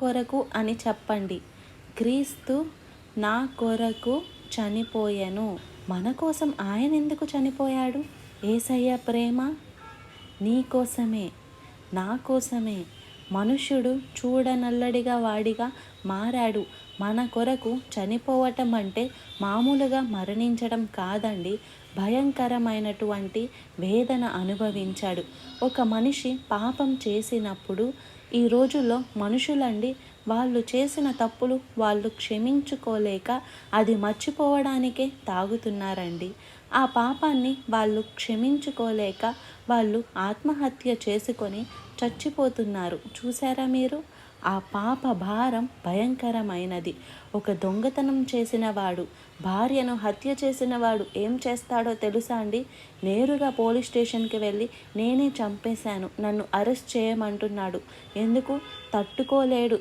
కొరకు అని చెప్పండి. క్రీస్తు నా కొరకు చనిపోయెను. మన కోసం ఆయన ఎందుకు చనిపోయాడు? యేసయ్య ప్రేమ నీ కోసమే, నా కోసమే. మనుష్యుడు చూడనల్లడిగా వాడిగా మారాడు. మన కొరకు చనిపోవటం అంటే మామూలుగా మరణించడం కాదండి. భయంకరమైనటువంటి వేదన అనుభవించాడు. ఒక మనిషి పాపం చేసినప్పుడు ఈ రోజుల్లో మనుషులండి, వాళ్ళు చేసిన తప్పులు వాళ్ళు క్షమించుకోలేక అది మర్చిపోవడానికే తాగుతున్నారండి. ఆ పాపాన్ని వాళ్ళు క్షమించుకోలేక వాళ్ళు ఆత్మహత్య చేసుకొని చచ్చిపోతున్నారు. చూసారా మీరు? ఆ పాప భారం భయంకరమైనది. ఒక దొంగతనం చేసిన వాడు, భార్యను హత్య చేసిన వాడు ఏం చేస్తాడో తెలుసా అండి? నేరుగా పోలీస్ స్టేషన్కి వెళ్ళి నేనే చంపేశాను, నన్ను అరెస్ట్ చేయమంటున్నాడు. ఎందుకు? తట్టుకోలేడు.